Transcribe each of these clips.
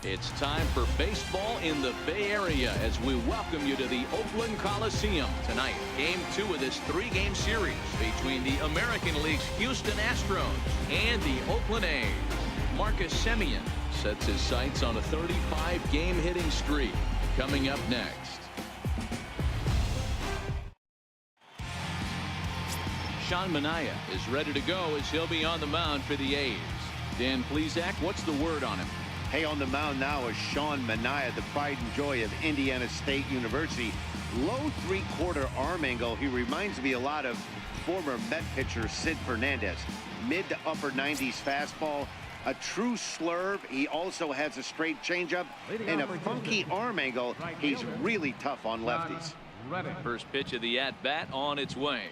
It's time for baseball in the Bay Area as we welcome you to the Oakland Coliseum tonight. Game 2 of this 3-game series between the American League's Houston Astros and the Oakland A's. Marcus Semien sets his sights on a 35-game hitting streak. Coming up next. Sean Manaea is ready to go as he'll be on the mound for the A's. Dan Plesac, what's the word on him? Hey, on the mound now is Sean Manaea, the pride and joy of Indiana State University. Low 3/4 arm angle. He reminds me a lot of former Met pitcher Sid Fernandez. Mid to upper 90s fastball. A true slurve. He also has a straight changeup and a funky arm angle. He's really tough on lefties. First pitch of the at-bat on its way.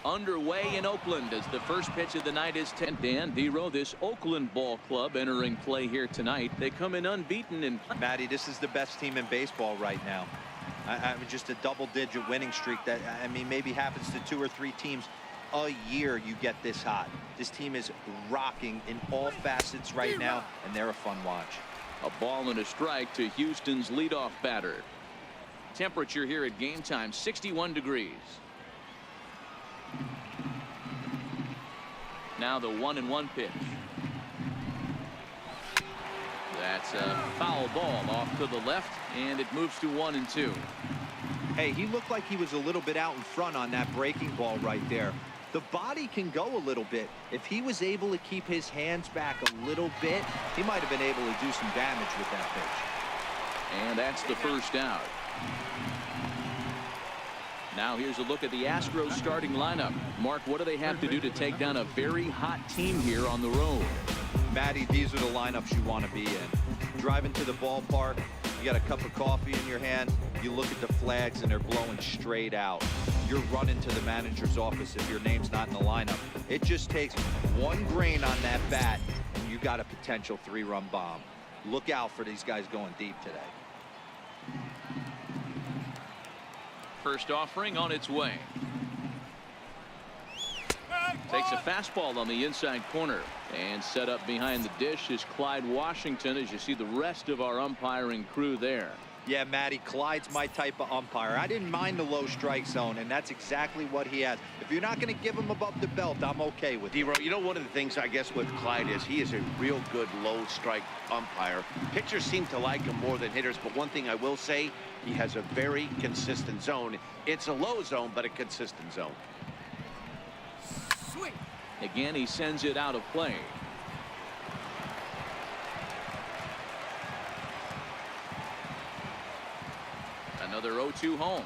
Underway in Oakland as the first pitch of the night is 10. Dan Dero, this Oakland ball club entering play here tonight. They come in unbeaten. And Matty, this is the best team in baseball right now. I mean, just a double-digit winning streak that, I mean, maybe happens to 2 or 3 teams a year. You get this hot. This team is rocking in all facets right now, and they're a fun watch. A ball and a strike to Houston's leadoff batter. Temperature here at game time, 61 degrees. Now the 1-1 pitch. That's a foul ball off to the left, and it moves to 1-2. Hey, he looked like he was a little bit out in front on that breaking ball right there. The body can go a little bit. If he was able to keep his hands back a little bit, he might have been able to do some damage with that pitch. And that's the first out. Now here's a look at the Astros starting lineup. Mark, what do they have to do to take down a very hot team here on the road? Matty, these are the lineups you want to be in. Driving to the ballpark, you got a cup of coffee in your hand, you look at the flags and they're blowing straight out. You're running to the manager's office if your name's not in the lineup. It just takes one grain on that bat and you got a potential 3-run bomb. Look out for these guys going deep today. First offering on its way. Takes a fastball on the inside corner, and set up behind the dish is Clyde Washington, as you see the rest of our umpiring crew there. Yeah, Matty, Clyde's my type of umpire. I didn't mind the low strike zone, and that's exactly what he has. If you're not going to give him above the belt, I'm okay with it. Dero, you know, one of the things I guess with Clyde is he is a real good low strike umpire. Pitchers seem to like him more than hitters, but one thing I will say, he has a very consistent zone. It's a low zone, but a consistent zone. Sweet. Again, he sends it out of play. Another 0-2 home.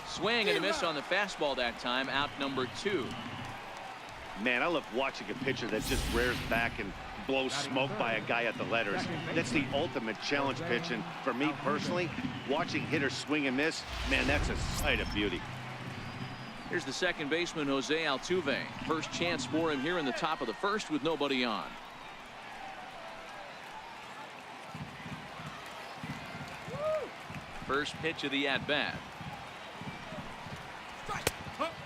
Swing and a miss on the fastball that time. Out number 2. Man, I love watching a pitcher that just rears back and blows smoke by a guy at the letters. That's the ultimate challenge pitch, and for me personally, watching hitters swing and miss, man, that's a sight of beauty. Here's the second baseman, Jose Altuve. First chance for him here in the top of the first with nobody on. First pitch of the at-bat.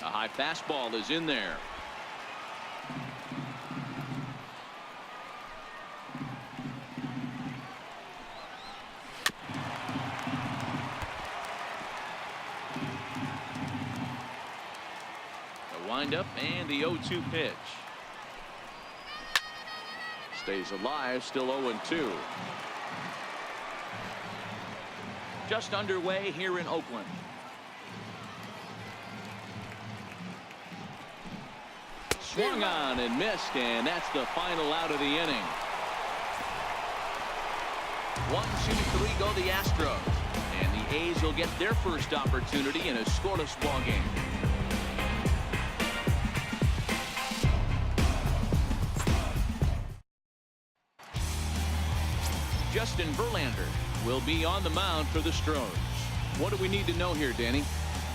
A high fastball is in there. Windup and the 0-2 pitch. Stays alive, still 0-2. Just underway here in Oakland. Swung on and missed, and that's the final out of the inning. 1, 2, 3 go the Astros, and the A's will get their first opportunity in a scoreless ball game. Justin Verlander will be on the mound for the Astros. What do we need to know here, Danny?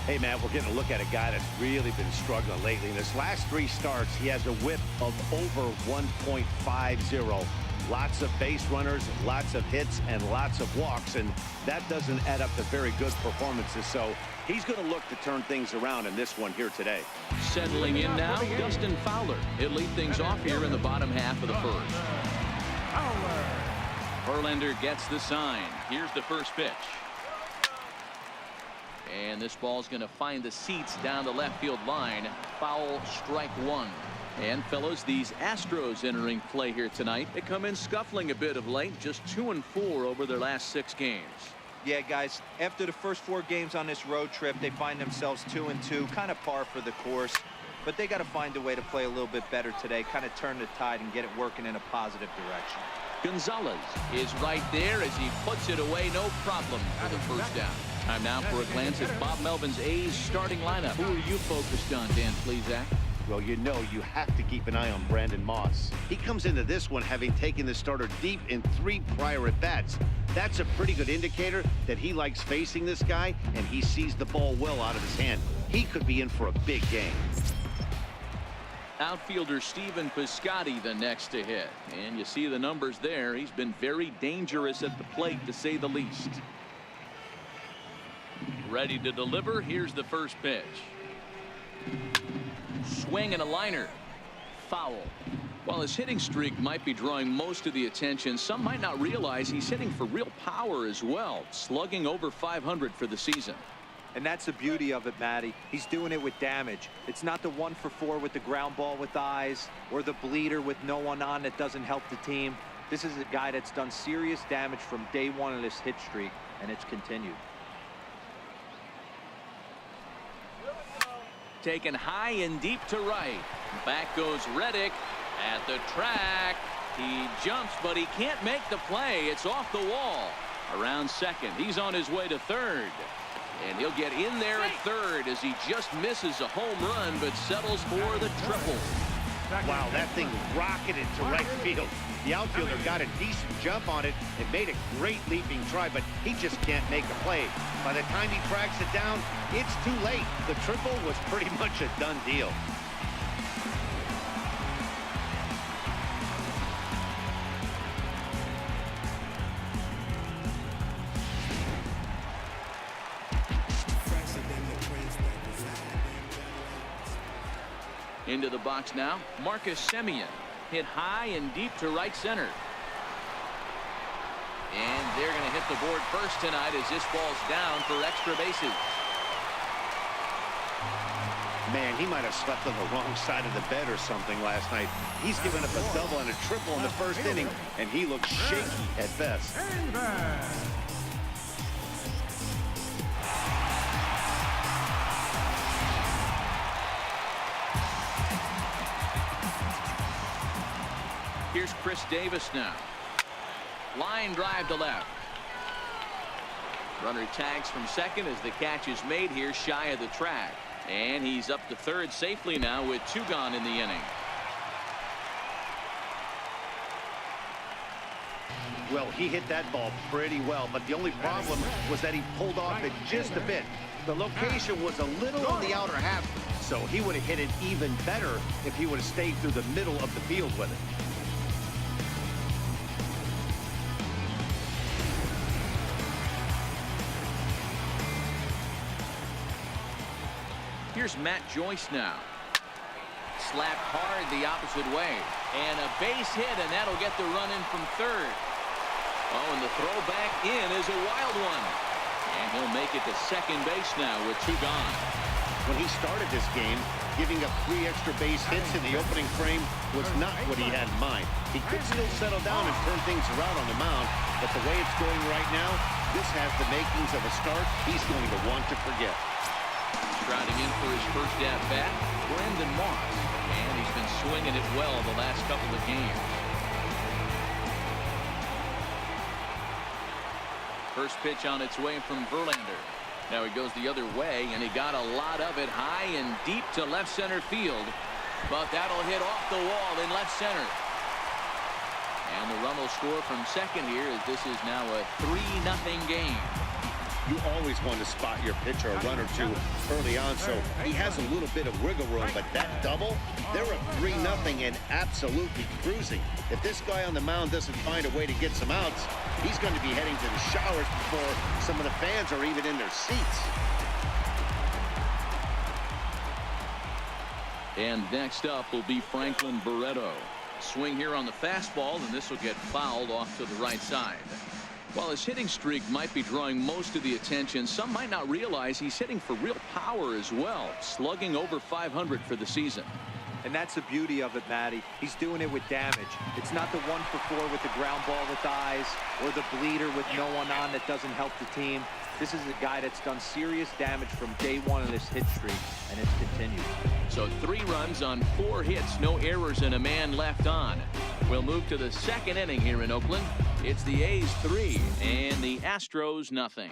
Hey, man, we're getting a look at a guy that's really been struggling lately. In his last 3 starts, he has a whip of over 1.50. Lots of base runners, lots of hits, and lots of walks, and that doesn't add up to very good performances. So he's going to look to turn things around in this one here today. Settling in now, Dustin Fowler. He'll lead things off here in the bottom half of the first. Verlander gets the sign. Here's the first pitch. And this ball's going to find the seats down the left field line. Foul, strike one. And fellas, these Astros entering play here tonight. They come in scuffling a bit of late, just 2-4 over their last 6 games. Yeah, guys, after the first 4 games on this road trip, they find themselves 2-2, kind of par for the course. But they got to find a way to play a little bit better today, kind of turn the tide and get it working in a positive direction. Gonzalez is right there as he puts it away, no problem for the first down. Time now for a glance at Bob Melvin's A's starting lineup. Who are you focused on, Dan Plesac? Well, you know you have to keep an eye on Brandon Moss. He comes into this one having taken the starter deep in 3 prior at-bats. That's a pretty good indicator that he likes facing this guy, and he sees the ball well out of his hand. He could be in for a big game. Outfielder Stephen Piscotty the next to hit. And you see the numbers there. He's been very dangerous at the plate, to say the least. Ready to deliver. Here's the first pitch. Swing and a liner. Foul. While his hitting streak might be drawing most of the attention, some might not realize he's hitting for real power as well, slugging over 500 for the season. And that's the beauty of it, Matty. He's doing it with damage. It's not the 1-for-4 with the ground ball with eyes or the bleeder with no one on that doesn't help the team. This is a guy that's done serious damage from day 1 of this hit streak, and it's continued. Taken high and deep to right. Back goes Reddick at the track. He jumps, but he can't make the play. It's off the wall. Around second. He's on his way to third. And he'll get in there at third as he just misses a home run, but settles for the triple. Wow, that thing rocketed to right field. The outfielder got a decent jump on it and made a great leaping try, but he just can't make a play. By the time he tracks it down, it's too late. The triple was pretty much a done deal. Into the box now, Marcus Semien hit high and deep to right center. And they're going to hit the board first tonight as this ball's down for extra bases. Man, he might have slept on the wrong side of the bed or something last night. He's given up a double and a triple in the first inning, and he looks shaky at best. Here's Chris Davis now. Line drive to left. Runner tags from second as the catch is made here shy of the track. And he's up to third safely now with 2 gone in the inning. Well, he hit that ball pretty well, but the only problem was that he pulled off it just a bit. The location was a little on the outer half, so he would have hit it even better if he would have stayed through the middle of the field with it. Here's Matt Joyce now. Slapped hard the opposite way. And a base hit, and that'll get the run in from third. Oh, and the throw back in is a wild one. And he'll make it to second base now with 2 gone. When he started this game, giving up 3 extra base hits in the opening frame was not what he had in mind. He could still settle down and turn things around on the mound, but the way it's going right now, this has the makings of a start he's going to want to forget. Striding in for his first at-bat, Brandon Moss. And he's been swinging it well the last couple of games. First pitch on its way from Verlander. Now he goes the other way, and he got a lot of it high and deep to left center field. But that'll hit off the wall in left center. And the run will score from second here as this is now a 3-0 game. You always want to spot your pitcher a run or two early on, so he has a little bit of wiggle room, but that double, they're up 3-0 and absolutely cruising. If this guy on the mound doesn't find a way to get some outs, he's going to be heading to the showers before some of the fans are even in their seats. And next up will be Franklin Barreto. Swing here on the fastball, and this will get fouled off to the right side. While his hitting streak might be drawing most of the attention, some might not realize he's hitting for real power as well, slugging over 500 for the season. And that's the beauty of it, Matty. He's doing it with damage. It's not the 1 for 4 with the ground ball that dies or the bleeder with no one on that doesn't help the team. This is a guy that's done serious damage from day one of this hit streak, and it's continued. So 3 runs on 4 hits, no errors, and a man left on. We'll move to the second inning here in Oakland. It's the A's 3 and the Astros nothing.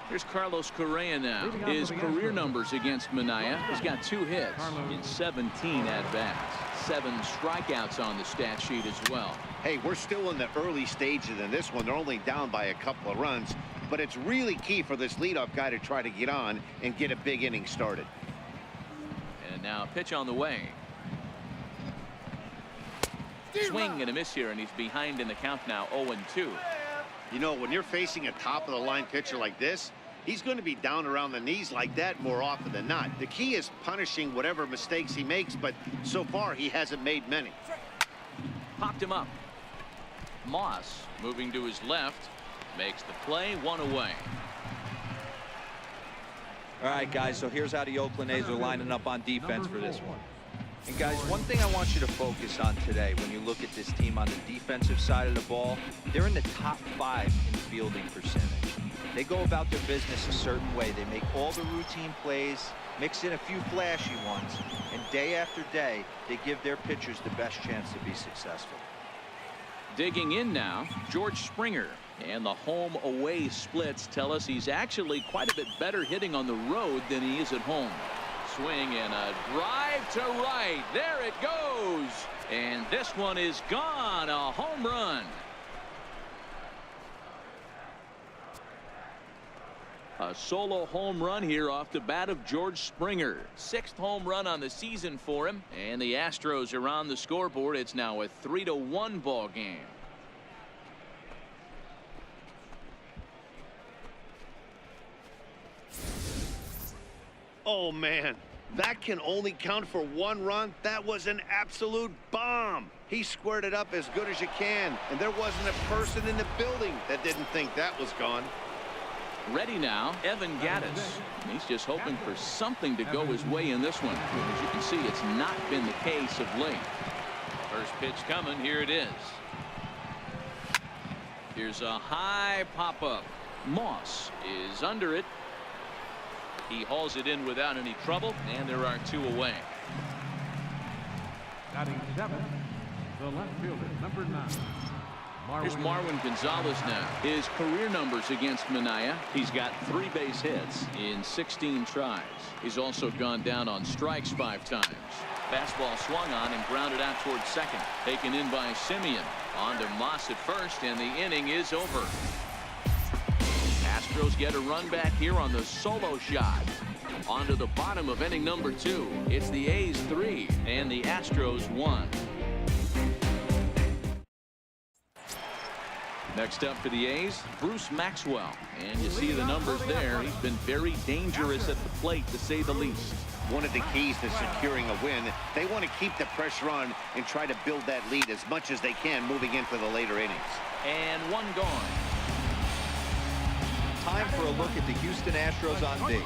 Here's Carlos Correa now. His career numbers against Manaea. He's got 2 hits in 17 at-bats. 7 strikeouts on the stat sheet as well. Hey, we're still in the early stages in this one. They're only down by a couple of runs, but it's really key for this leadoff guy to try to get on and get a big inning started. And now pitch on the way. Swing and a miss here, and he's behind in the count now, 0-2. You know, when you're facing a top-of-the-line pitcher like this, he's going to be down around the knees like that more often than not. The key is punishing whatever mistakes he makes, but so far he hasn't made many. Popped him up. Moss moving to his left, makes the play, 1 away. All right, guys, so here's how the Oakland A's are lining up on defense for this one. And guys, one thing I want you to focus on today when you look at this team on the defensive side of the ball, they're in the top 5 in fielding percentage. They go about their business a certain way. They make all the routine plays, mix in a few flashy ones, and day after day, they give their pitchers the best chance to be successful. Digging in now, George Springer. And the home-away splits tell us he's actually quite a bit better hitting on the road than he is at home. Swing and a drive to right. There it goes. And this one is gone. A home run. A solo home run here off the bat of George Springer. 6th home run on the season for him. And the Astros are on the scoreboard. It's now a 3-1 ball game. Oh, man, that can only count for 1 run. That was an absolute bomb. He squared it up as good as you can, and there wasn't a person in the building that didn't think that was gone. Ready now, Evan Gattis. He's just hoping for something to go his way in this one. As you can see, it's not been the case of late. First pitch coming. Here it is. Here's a high pop-up. Moss is under it. He hauls it in without any trouble, and there are 2 away. Batting 7, the left fielder, number 9. Here's Marwin Gonzalez now. His career numbers against Manaea. He's got 3 base hits in 16 tries. He's also gone down on strikes 5 times. Fastball swung on and grounded out towards second. Taken in by Simeon. On to Moss at first, and the inning is over. Astros get a run back here on the solo shot. On to the bottom of inning number 2. It's the A's 3 and the Astros 1. Next up for the A's, Bruce Maxwell. And you see the numbers there. He's been very dangerous at the plate, to say the least. One of the keys to securing a win, they want to keep the pressure on and try to build that lead as much as they can moving into the later innings. And 1 gone. Time for a look at the Houston Astros on D.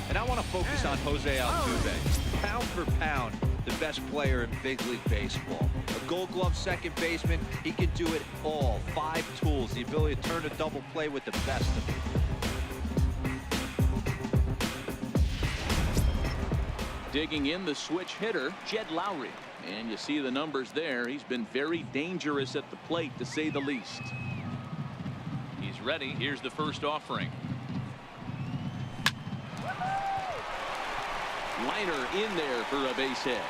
And I want to focus on Jose Altuve. Pound for pound, the best player in Big League Baseball. A Gold Glove second baseman, he can do it all. 5 tools, the ability to turn a double play with the best of them. Digging in, the switch hitter, Jed Lowry. And you see the numbers there. He's been very dangerous at the plate, to say the least. He's ready. Here's the first offering. Liner in there for a base hit.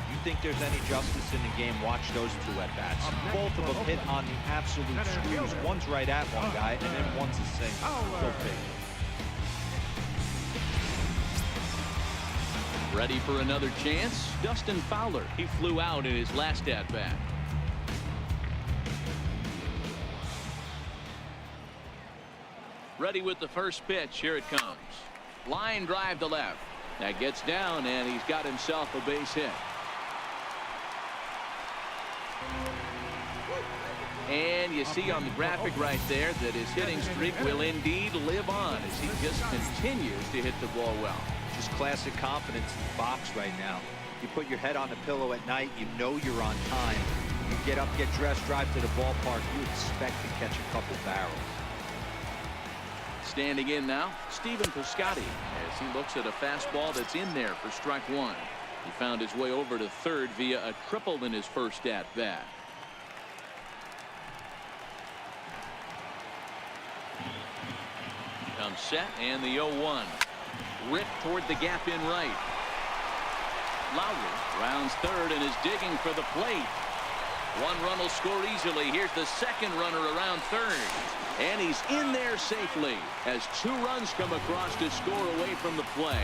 You think there's any justice in the game, watch those 2 at-bats. Both of them hit on the absolute screws. One's right at one guy, and then one's a single. Go big. Ready for another chance? Dustin Fowler. He flew out in his last at-bat. Ready with the first pitch. Here it comes. Line drive to left. That gets down, and he's got himself a base hit. And you see on the graphic right there that his hitting streak will indeed live on as he just continues to hit the ball well. Just classic confidence in the box right now. You put your head on the pillow at night, you know you're on time. You get up, get dressed, drive to the ballpark, you expect to catch a couple barrels. Standing in now, Stephen Piscotty, as he looks at a fastball that's in there for strike one. He found his way over to third via a triple in his first at bat. Comes set, and the 0-1. Ripped toward the gap in right. Lowry rounds third and is digging for the plate. One run will score easily. Here's the second runner around third. And he's in there safely as 2 runs come across to score away from the play.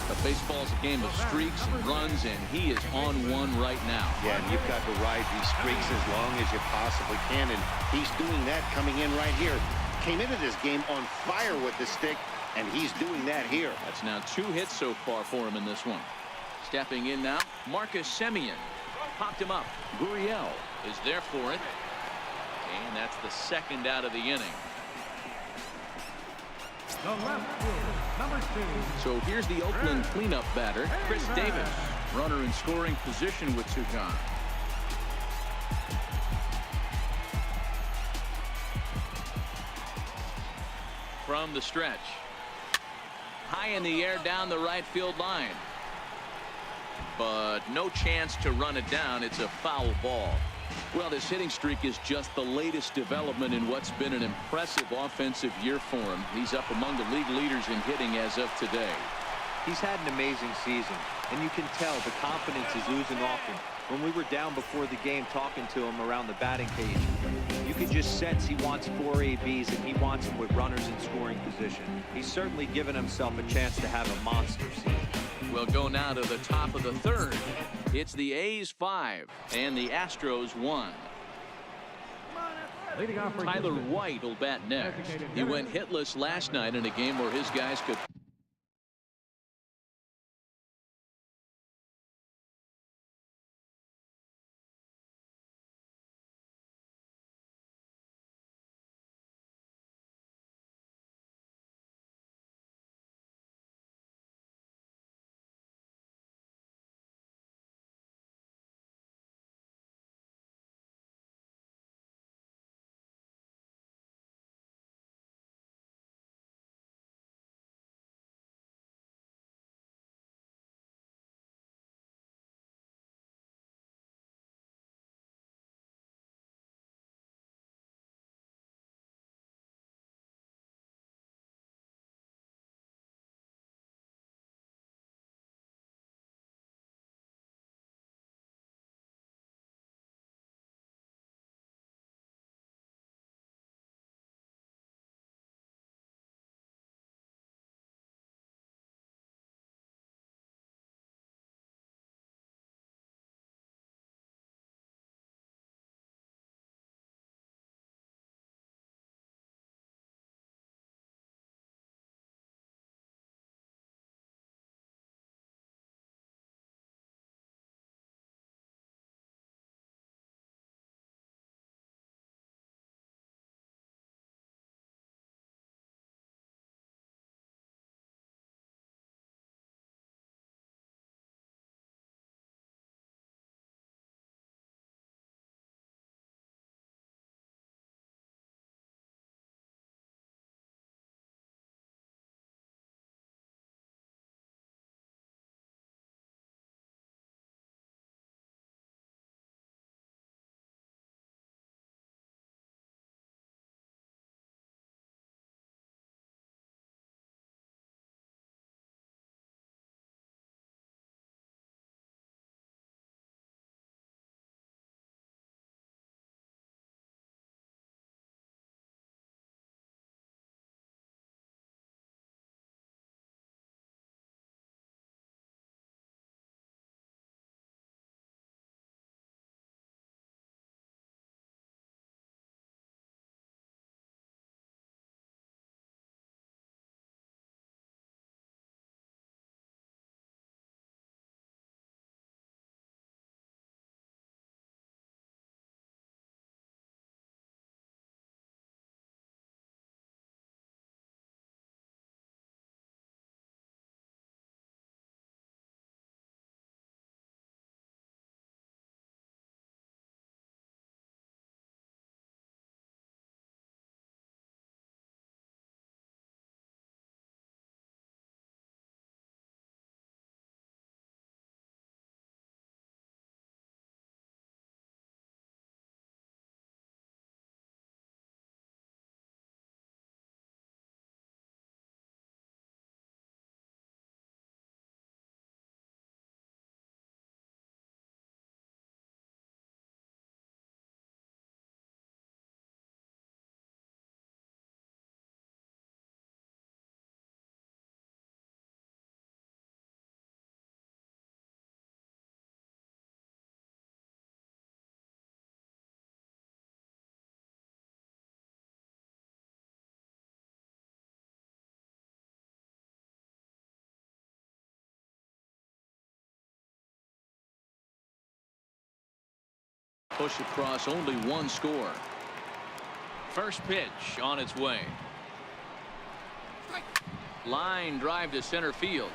But baseball's a game of streaks and runs, and he is on one right now. Yeah, and you've got to ride these streaks as long as you possibly can, and he's doing that coming in right here. Came into this game on fire with the stick, and he's doing that here. That's now 2 hits so far for him in this one. Stepping in now, Marcus Semien. Popped him up. Gurriel is there for it. And that's the second out of the inning. The left fielder, number 2. So here's the Oakland cleanup batter, Chris Davis. Runner in scoring position with 2 gone. From the stretch. High in the air down the right field line. But no chance to run it down. It's a foul ball. Well, this hitting streak is just the latest development in what's been an impressive offensive year for him. He's up among the league leaders in hitting as of today. He's had an amazing season, and you can tell the confidence is oozing off him. When we were down before the game talking to him around the batting cage, you could just sense he wants 4 ABs and he wants them with runners in scoring position. He's certainly given himself a chance to have a monster season. We'll go now to the top of the third. It's the A's 5 and the Astros 1. Leading off for Tyler Houston. White will bat next. He went hitless last night in a game where his guys could push across only one score. First pitch on its way. Line drive to center field.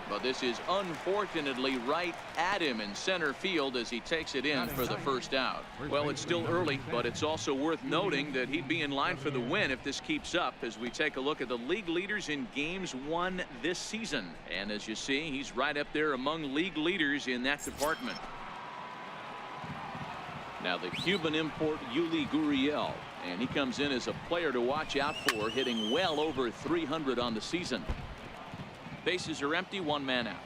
But this is unfortunately right at him in center field as he takes it in for the first out. Well, it's still early, but it's also worth noting that he'd be in line for the win if this keeps up as we take a look at the league leaders in games won this season. And as you see, he's right up there among league leaders in that department. Now the Cuban import Yuli Gurriel, and he comes in as a player to watch out for, hitting well over 300 on the season. Bases are empty, one man out.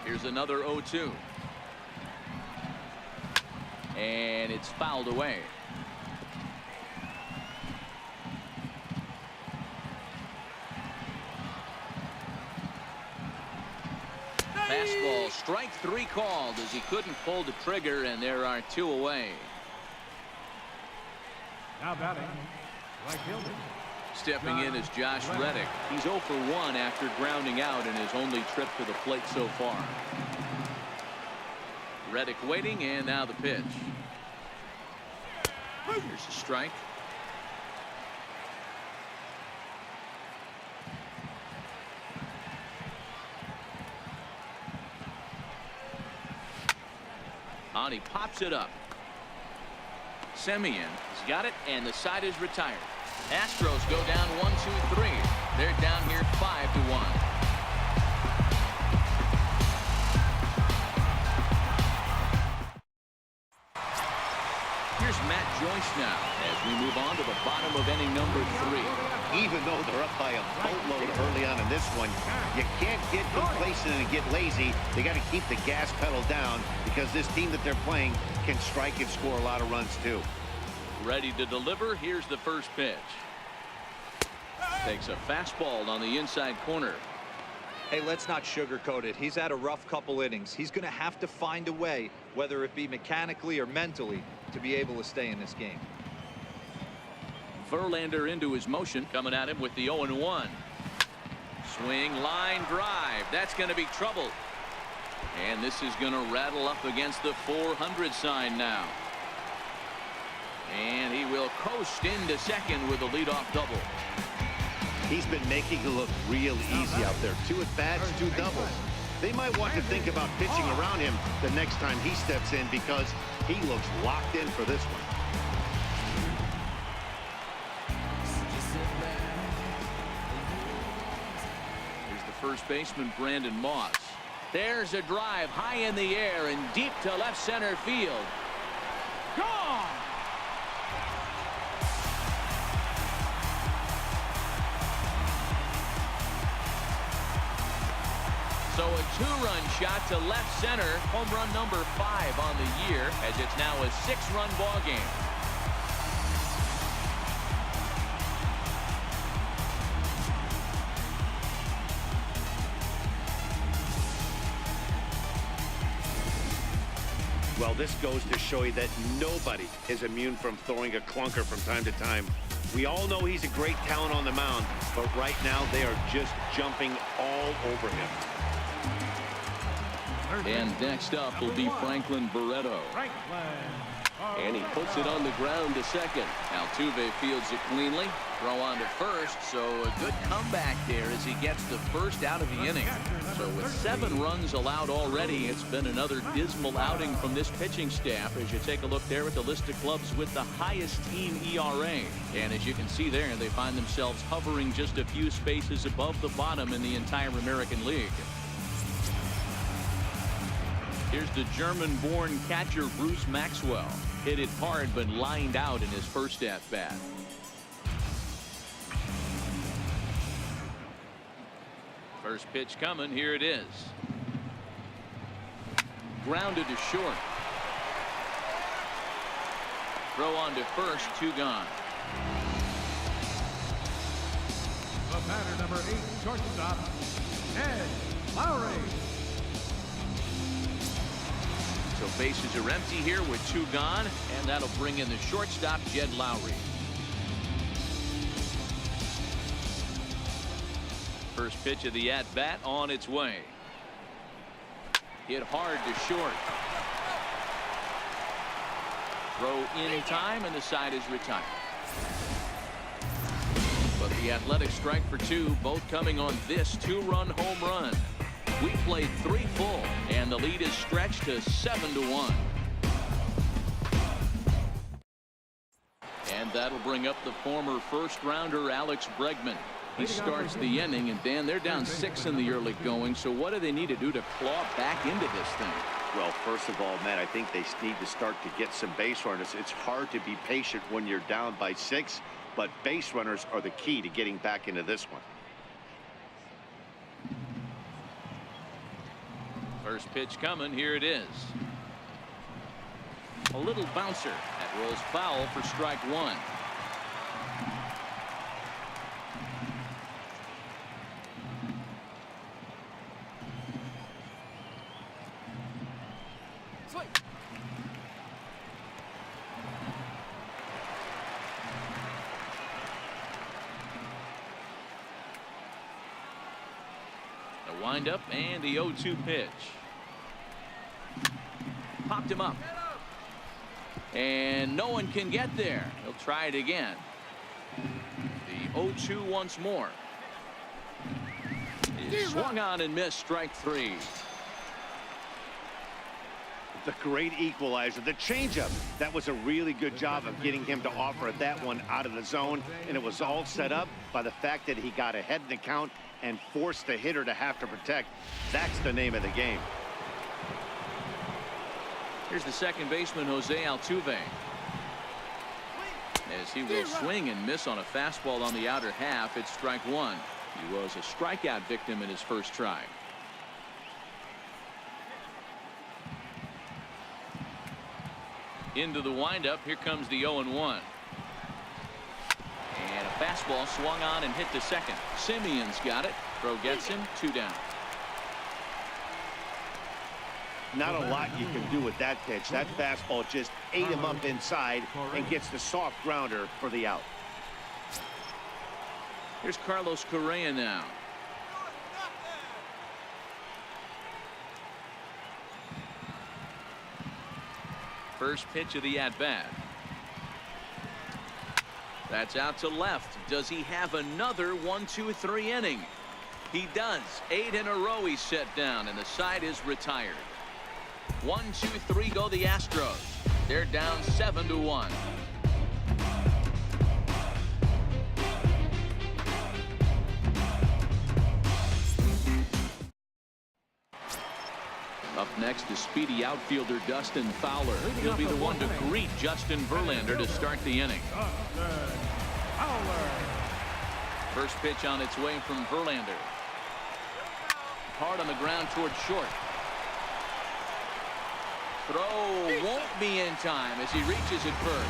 Here's another 0-2. And it's fouled away. Fastball, strike three called as he couldn't pull the trigger, and there are two away. Now batting, right fielder. Stepping in is Josh Reddick. He's 0 for 1 after grounding out in his only trip to the plate so far. Reddick waiting, and now the pitch. Here's a strike. On, he pops it up. Semien has got it, and the side is retired. Astros go down 1-2-3. They're down here 5-1. Here's Matt Joyce now as we move on to the bottom of inning number 3. Even though they're up by a boatload early on in this one, you can't get complacent and get lazy. They got to keep the gas pedal down because this team that they're playing can strike and score a lot of runs too. Ready to deliver. Here's the first pitch. Takes a fastball on the inside corner. Hey, let's not sugarcoat it. He's had a rough couple innings. He's going to have to find a way, whether it be mechanically or mentally, to be able to stay in this game. Verlander into his motion, coming at him with the 0-1. Swing, line drive. That's going to be trouble. And this is going to rattle up against the 400 sign now. And he will coast into second with a leadoff double. He's been making it look real easy out there. 2 at-bats, 2 doubles. They might want to think about pitching around him the next time he steps in because he looks locked in for this one. Here's the first baseman, Brandon Moss. There's a drive high in the air and deep to left center field. Gone! So a 2-run shot to left center, home run number 5 on the year, as it's now a 6-run ball game. Well, this goes to show you that nobody is immune from throwing a clunker from time to time. We all know he's a great talent on the mound, but right now they are just jumping all over him. And next up will be Franklin Barreto. And he puts it on the ground to second. Altuve fields it cleanly. Throw on to first, so a good comeback there as he gets the first out of the inning. So with 7 runs allowed already, it's been another dismal outing from this pitching staff as you take a look there at the list of clubs with the highest team ERA. And as you can see there, they find themselves hovering just a few spaces above the bottom in the entire American League. Here's the German-born catcher Bruce Maxwell. Hit it hard but lined out in his first at-bat. First pitch coming. Here it is. grounded to short. Throw on to first, 2 gone. The batter, number 8, shortstop, Ed Lowry. So bases are empty here with 2 gone, and that'll bring in the shortstop, Jed Lowry. First pitch of the at-bat on its way. Hit hard to short. Throw in time, and the side is retired. But the Athletics strike for 2, both coming on this 2-run home run. We played 3 full, and the lead is stretched to 7-1. And that'll bring up the former first-rounder Alex Bregman. He starts the inning, and Dan, they're down 6 in the early going. So what do they need to do to claw back into this thing? Well, first of all, Matt, I think they need to start to get some base runners. It's hard to be patient when you're down by 6, but base runners are the key to getting back into this one. First pitch coming. Here it is. A little bouncer that rolls foul for strike 1. The windup and the 0-2 pitch. Popped him up. And no one can get there. He'll try it again. The 0-2 once more. He swung on and missed, strike 3. The great equalizer, the changeup. That was a really good job of getting him to offer that one out of the zone, and it was all set up by the fact that he got ahead in the count and forced the hitter to have to protect. That's the name of the game. Here's the second baseman, Jose Altuve, as he will swing and miss on a fastball on the outer half. It's strike 1. He was a strikeout victim in his first try. Into the windup. Here comes the 0-1. And a fastball swung on and hit to second. Simeon's got it. Throw gets him. 2 down. Not a lot you can do with that pitch. That fastball just ate him up inside and gets the soft grounder for the out. Here's Carlos Correa now. First pitch of the at-bat. That's out to left. Does he have another 1-2-3 inning? He does. 8 in a row he's set down, and the side is retired. 1-2-3 go the Astros. They're down 7-1. Up next is speedy outfielder Dustin Fowler. He'll be the one to greet Justin Verlander to start the inning. First pitch on its way from Verlander. Hard on the ground towards short. Throw won't be in time as he reaches it first.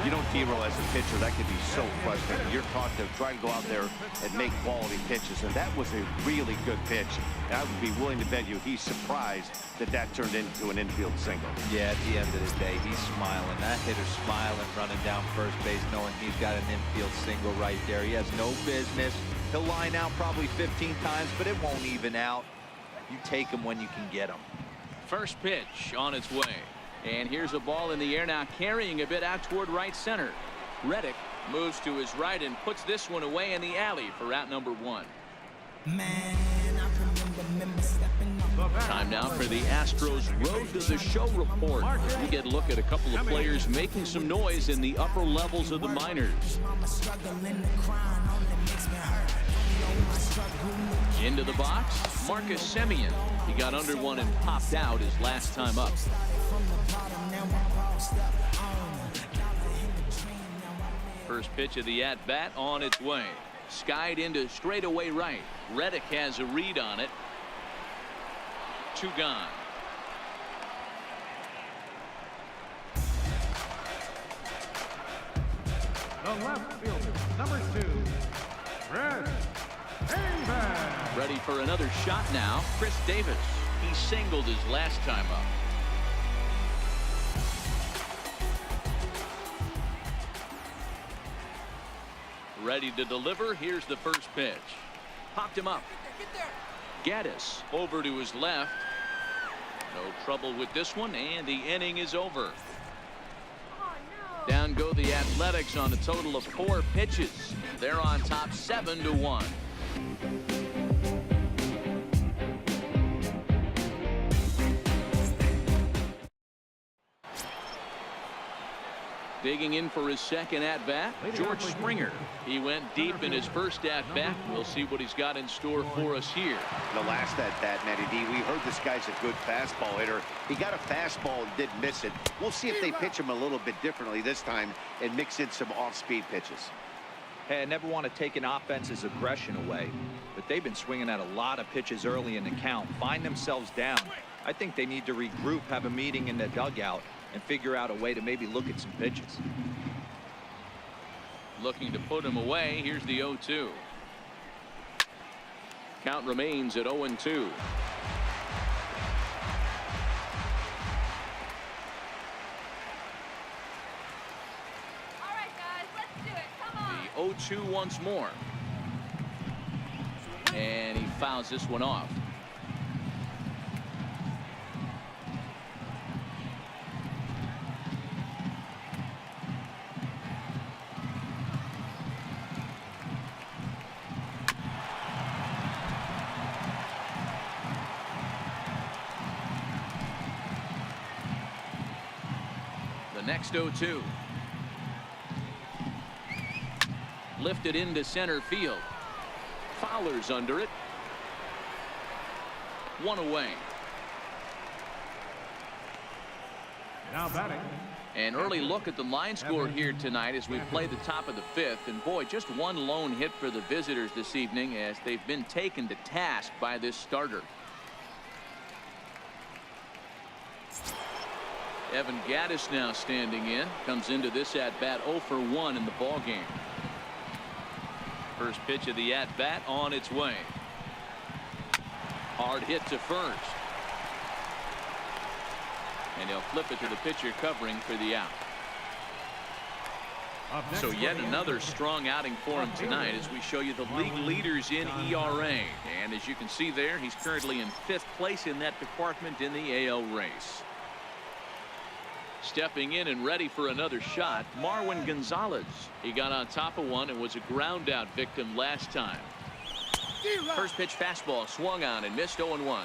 You know, Dero, as a pitcher, that can be so frustrating. You're taught to try to go out there and make quality pitches, and that was a really good pitch. And I would be willing to bet you he's surprised that that turned into an infield single. Yeah, at the end of the day, he's smiling. That hitter's smiling, running down first base, knowing he's got an infield single right there. He has no business. He'll line out probably 15 times, but it won't even out. You take him when you can get him. First pitch on its way. And here's a ball in the air now, carrying a bit out toward right center. Reddick moves to his right and puts this one away in the alley for out number 1. Time now for the Astros Road to the Show report. We get a look at a couple of players making some noise in the upper levels of the minors. Into the box, Marcus Semien. He got under one and popped out his last time up. First pitch of the at-bat on its way. Skied into straightaway right. Reddick has a read on it. 2 gone. The left fielder, number 2, Chris Davis. Ready for another shot now. Chris Davis. He singled his last time up. Ready to deliver. Here's the first pitch. Popped him up. Gaddis over to his left. No trouble with this one, and the inning is over. Down go the Athletics on a total of 4 pitches. They're on top 7-1. Digging in for his second at-bat, George Springer. He went deep in his first at-bat. We'll see what he's got in store for us here. The last at-bat, Matty D, we heard this guy's a good fastball hitter. He got a fastball and didn't miss it. We'll see if they pitch him a little bit differently this time and mix in some off-speed pitches. Hey, I never want to take an offense's aggression away, but they've been swinging at a lot of pitches early in the count. Find themselves down. I think they need to regroup, have a meeting in the dugout, and figure out a way to maybe look at some pitches. Looking to put him away. Here's the 0-2. Count remains at 0-2. All right, guys, let's do it. Come on. The 0-2 once more. And he fouls this one off. Next 0-2. Lifted into center field. Fowler's under it. 1 away. Now batting. An early look at the line score here tonight as we play the top of the 5th. And boy, just one lone hit for the visitors this evening as they've been taken to task by this starter. Evan Gaddis now standing in. Comes into this at-bat 0 for 1 in the ball game. First pitch of the at-bat on its way. Hard hit to first. And he'll flip it to the pitcher covering for the out. So yet another strong outing for him tonight as we show you the league leaders in ERA. And as you can see there, he's currently in 5th place in that department in the AL race. Stepping in and ready for another shot, Marwin Gonzalez. He got on top of one and was a ground out victim last time. First pitch fastball swung on and missed 0-1.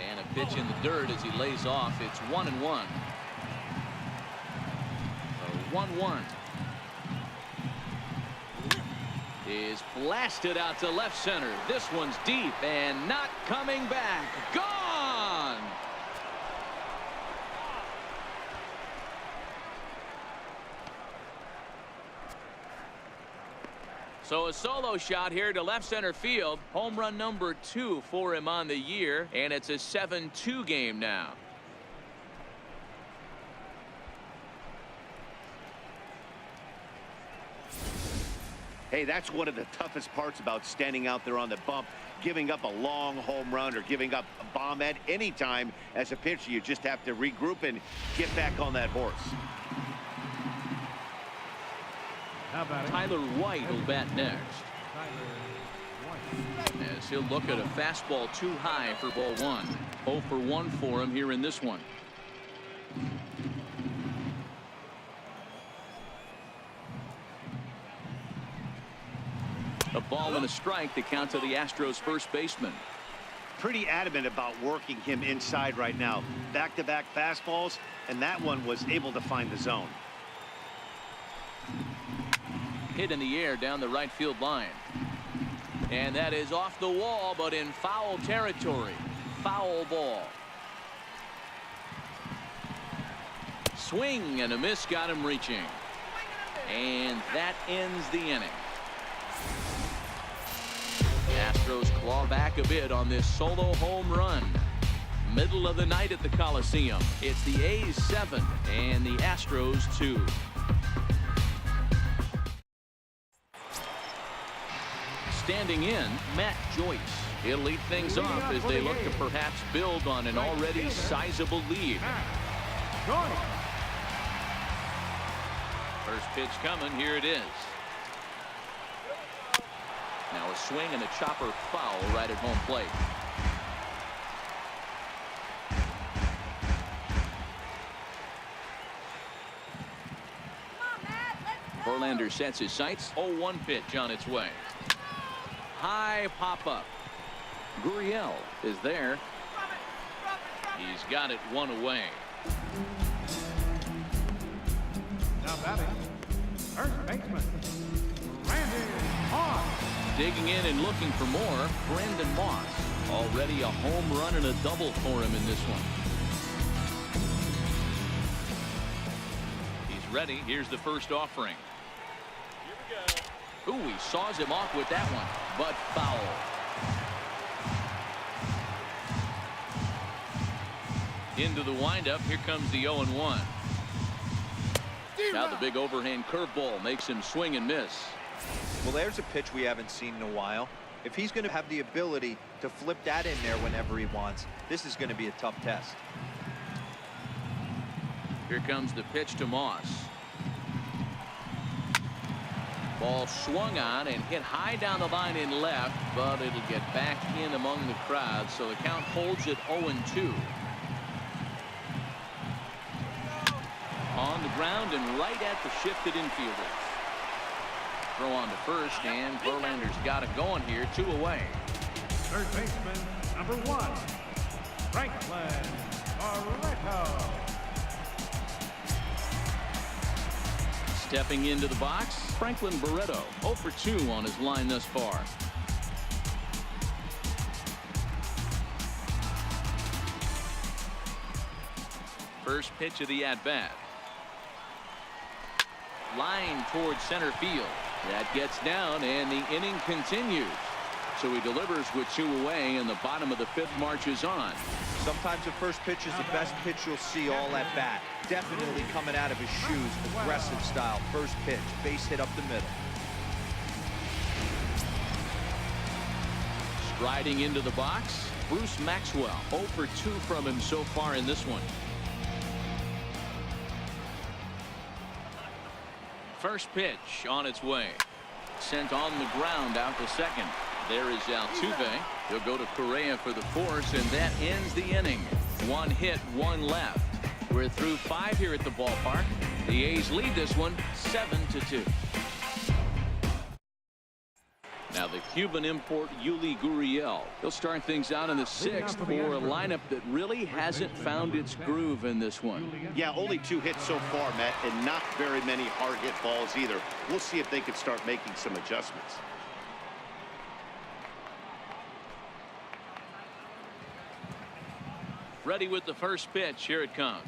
And a pitch in the dirt as he lays off. It's 1-1. 1-1. Is blasted out to left center. This one's deep and not coming back. Gone. So a solo shot here to left center field. Home run number 2 for him on the year, and it's a 7-2 game now. Hey, that's one of the toughest parts about standing out there on the bump. Giving up a long home run or giving up a bomb at any time as a pitcher. You just have to regroup and get back on that horse. Tyler White will bat next. As he'll look at a fastball too high for ball 1. 0 for 1 for him here in this one. A ball and a strike to count to the Astros first baseman. Pretty adamant about working him inside right now. Back-to-back fastballs, and that one was able to find the zone. Hit in the air down the right field line. And that is off the wall, but in foul territory. Foul ball. Swing and a miss got him reaching. And that ends the inning. Astros claw back a bit on this solo home run. Middle of the night at the Coliseum. It's the A's 7 and the Astros 2. Standing in, Matt Joyce. He'll lead things off as they look to perhaps build on an already sizable lead. First pitch coming. Here it is. Now a swing and a chopper foul right at home plate. Verlander sets his sights. 0-1 pitch on its way. High pop up. Gurriel is there. He's got it one away. Now batting, first baseman, Randy Moss. Digging in and looking for more, Brandon Moss. Already a home run and a double for him in this one. He's ready. Here's the first offering. Ooh, he saws him off with that one, but foul. Into the windup. Here comes the 0-1. Now the big overhand curveball makes him swing and miss. Well, there's a pitch we haven't seen in a while. If he's going to have the ability to flip that in there whenever he wants, this is going to be a tough test. Here comes the pitch to Moss. Ball swung on and hit high down the line in left, but it'll get back in among the crowd, so the count holds at 0-2. On the ground and right at the shifted infielders. Throw on to first, and Verlander's got it going here. 2 away. Third baseman, number 1, Franklin Barreto. Stepping into the box, Franklin Barreto, 0 for 2 on his line thus far. First pitch of the at-bat. Line towards center field. That gets down, and the inning continues. So he delivers with 2 away, and the bottom of the 5th marches on. Sometimes the first pitch is the best pitch you'll see all at bat. Definitely coming out of his shoes, aggressive style. First pitch, base hit up the middle. Striding into the box, Bruce Maxwell. 0 for 2 from him so far in this one. First pitch on its way. Sent on the ground out to second. There is Altuve. He'll go to Correa for the force, and that ends the inning. 1 hit, 1 left. We're through 5 here at the ballpark. The A's lead this one 7-2. Now the Cuban import Yuli Gurriel. He'll start things out in the 6th for a lineup that really hasn't found its groove in this one. Yeah, only 2 hits so far, Matt, and not very many hard hit balls either. We'll see if they can start making some adjustments. Ready with the first pitch. Here it comes.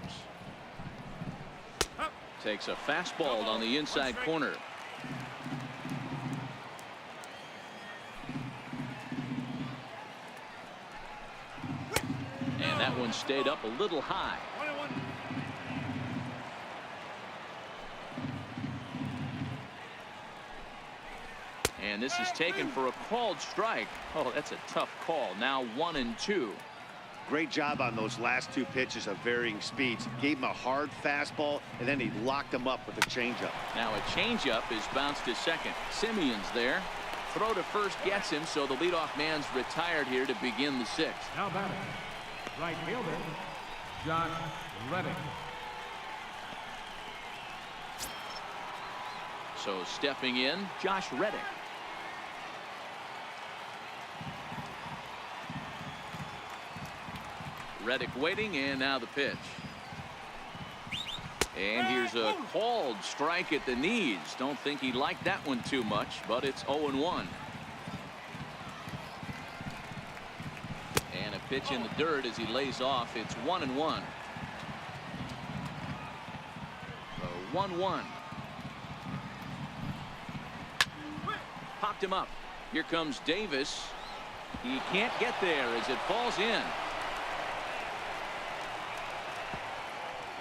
Takes a fastball on the inside corner. And that one stayed up a little high. And this is taken for a called strike. Oh, that's a tough call. Now 1-2. Great job on those last 2 pitches of varying speeds. Gave him a hard fastball, and then he locked him up with a changeup. Now a changeup is bounced to second. Simeon's there. Throw to first gets him, so the leadoff man's retired here to begin the 6th. Now batting, right fielder, Josh Reddick. So stepping in, Josh Reddick. Reddick waiting, and now the pitch. And here's a called strike at the knees. Don't think he liked that one too much, but it's 0-1. And a pitch in the dirt as he lays off. It's 1-1. 1-1. Popped him up. Here comes Davis. He can't get there as it falls in.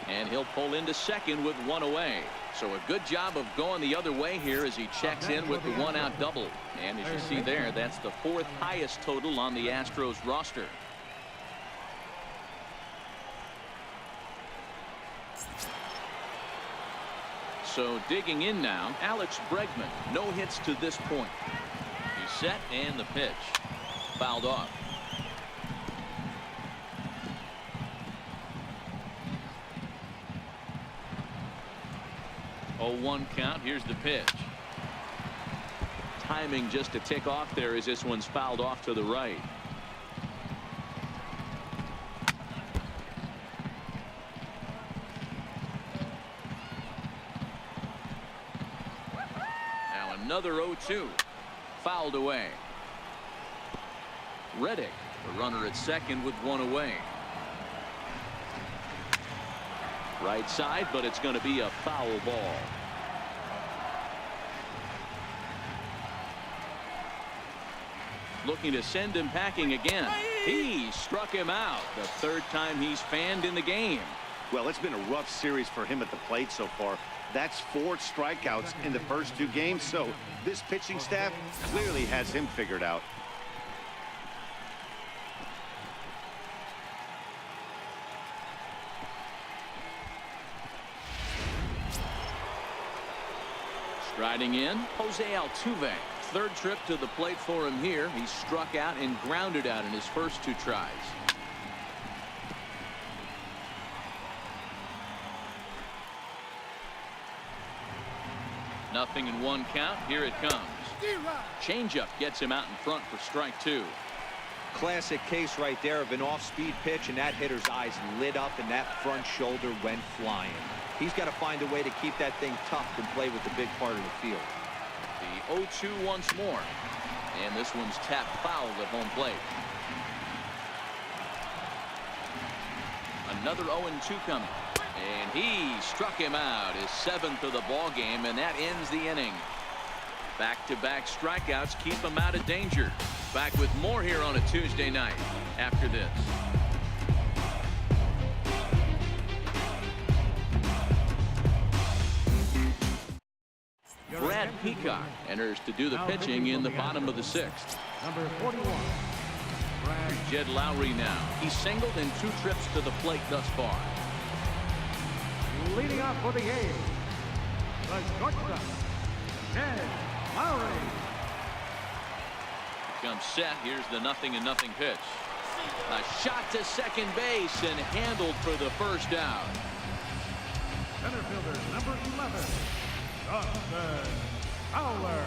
And he'll pull into second with one away. So a good job of going the other way here as he checks in with the one-out double. And as you see there, that's the 4th highest total on the Astros roster. So digging in now, Alex Bregman. No hits to this point. He's set, and the pitch. Fouled off. 0-1 count. Here's the pitch. Timing just a tick off there as this one's fouled off to the right. Now another 0-2. Fouled away. Reddick, the runner at second with one away. Right side, but it's going to be a foul ball. Looking to send him packing again. He struck him out. The 3rd time he's fanned in the game. Well, it's been a rough series for him at the plate so far. That's 4 strikeouts in the first 2 games, so this pitching staff clearly has him figured out. Striding in, Jose Altuve. 3rd trip to the plate for him here. He struck out and grounded out in his first 2 tries. Nothing in 1 count. Here it comes. Changeup gets him out in front for strike 2. Classic case right there of an off-speed pitch, and that hitter's eyes lit up and that front shoulder went flying. He's got to find a way to keep that thing tough and play with the big part of the field. The 0-2 once more. And this one's tapped foul at home plate. Another 0-2 coming. And he struck him out, his 7th of the ball game, and that ends the inning. Back-to-back strikeouts keep him out of danger. Back with more here on a Tuesday night after this. Brad Peacock enters to do the pitching in the bottom of the 6th. Number 41. Brad. Jed Lowry now. He's singled in 2 trips to the plate thus far. Leading off for the A's, the shortstop, Jed Lowry. Comes set. Here's the 0-0 pitch. A shot to second base and handled for the first out. Center fielder, number 11, Dustin Fowler.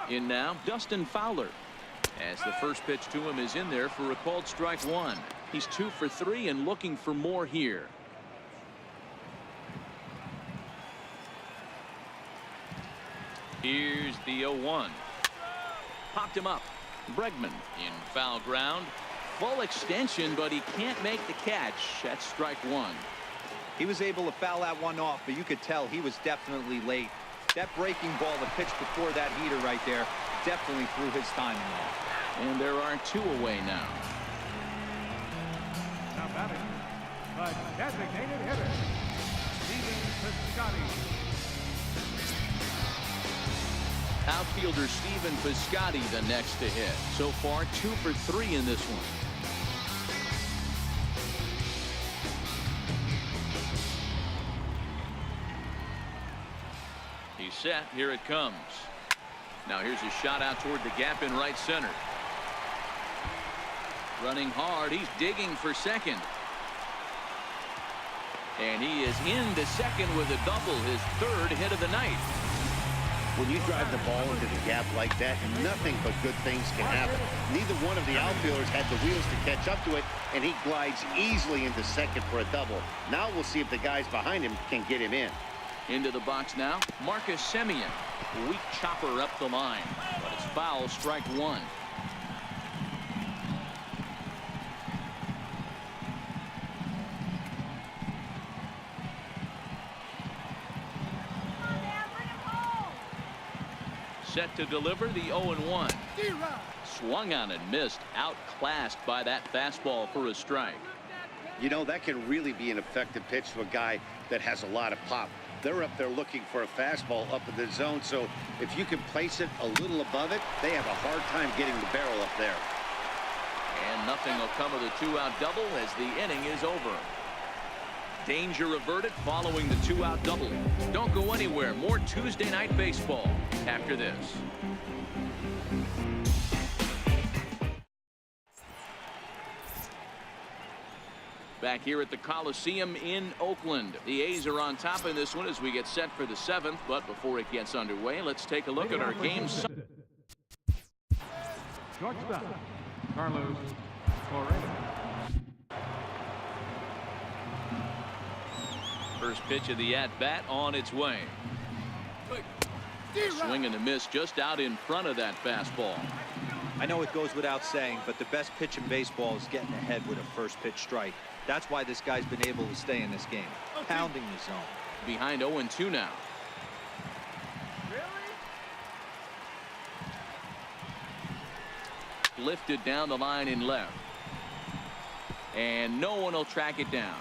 In now, Dustin Fowler. As the first pitch to him is in there for a called strike 1. He's 2 for 3 and looking for more here. Here's the 0-1. Popped him up. Bregman in foul ground. Full extension, but he can't make the catch. That's strike 1. He was able to foul that one off, but you could tell he was definitely late. That breaking ball, the pitch before that heater right there, definitely threw his timing off. And there are 2 away now. Now batting, the designated hitter, Steven Piscotty. Outfielder Steven Piscotty the next to hit. So far 2 for 3 in this one. He's set. Here it comes. Now here's a shot out toward the gap in right center. Running hard. He's digging for second. And he is into second with a double, his 3rd hit of the night. When you drive the ball into the gap like that, nothing but good things can happen. Neither one of the outfielders had the wheels to catch up to it, and he glides easily into second for a double. Now we'll see if the guys behind him can get him in. Into the box now, Marcus Semien. Weak chopper up the line, but it's foul, strike 1. set to deliver the 0-1. Swung on and missed, outclassed by that fastball for a strike. You know, that can really be an effective pitch to a guy that has a lot of pop. They're up there looking for a fastball up in the zone, so if you can place it a little above it, they have a hard time getting the barrel up there. And nothing will come of the 2-out double as the inning is over. Danger averted following the 2-out double. Don't go anywhere. More Tuesday Night Baseball after this. Back here at the Coliseum in Oakland. The A's are on top in this one as we get set for the 7th. But before it gets underway, let's take a look at our game. Shortstop, Carlos Correa. First pitch of the at-bat on its way. Swing and a miss just out in front of that fastball. I know it goes without saying, but the best pitch in baseball is getting ahead with a first pitch strike. That's why this guy's been able to stay in this game, pounding the zone. Behind 0-2 now. Lifted down the line in left. And no one will track it down.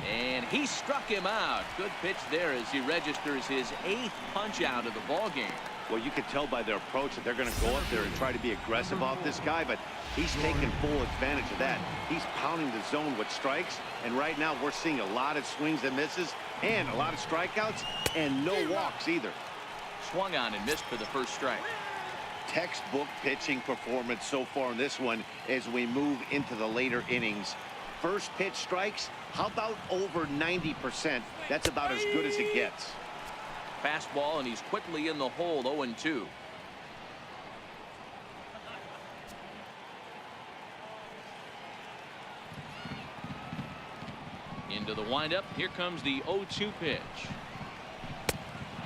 And he struck him out. Good pitch there as he registers his 8th punch out of the ball game. Well, you can tell by their approach that they're going to go up there and try to be aggressive off this guy, but he's taking full advantage of that. He's pounding the zone with strikes, and right now we're seeing a lot of swings and misses and a lot of strikeouts and no walks either. Swung on and missed for the first strike. Textbook pitching performance so far in this one as we move into the later innings. First pitch strikes, how about over 90%? That's about as good as it gets. Fastball, and he's quickly in the hole. 0-2. Into the windup. Here comes the 0-2 pitch.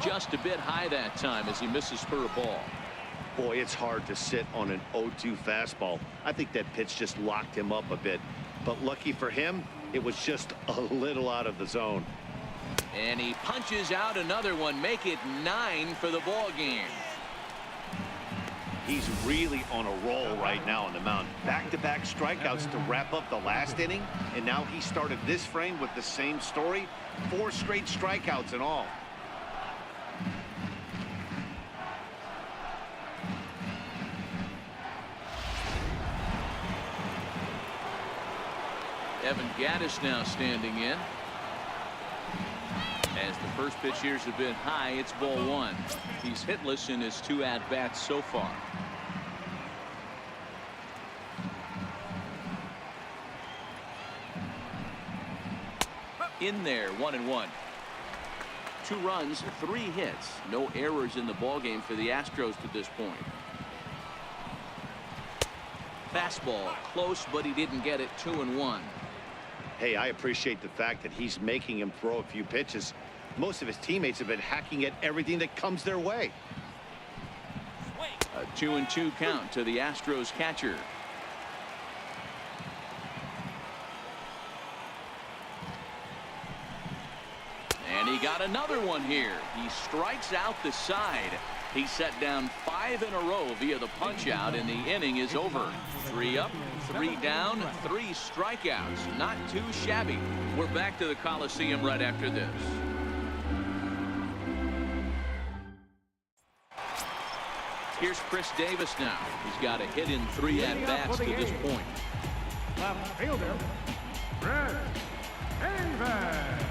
Just a bit high that time as he misses for a ball. Boy, it's hard to sit on an 0-2 fastball. I think that pitch just locked him up a bit. But lucky for him, it was just a little out of the zone. And he punches out another one. Make it 9 for the ball game. He's really on a roll right now on the mound. Back-to-back strikeouts to wrap up the last inning. And now he started this frame with the same story. 4 straight strikeouts in all. Evan Gaddis now standing in. As the first pitch here is a bit high, it's ball 1. He's hitless in his 2 at-bats so far. In there, 1-1. 2 runs, 3 hits. No errors in the ballgame for the Astros to this point. Fastball close, but he didn't get it. 2-1. Hey, I appreciate the fact that he's making him throw a few pitches. Most of his teammates have been hacking at everything that comes their way. A 2-2 count to the Astros catcher. And he got another one here. He strikes out the side. He set down 5 in a row via the punch out, and the inning is over. 3 up, 3 down, 3 strikeouts. Not too shabby. We're back to the Coliseum right after this. Here's Chris Davis now. He's got a hit in 3 at-bats to this point. Left fielder, Chris Davis.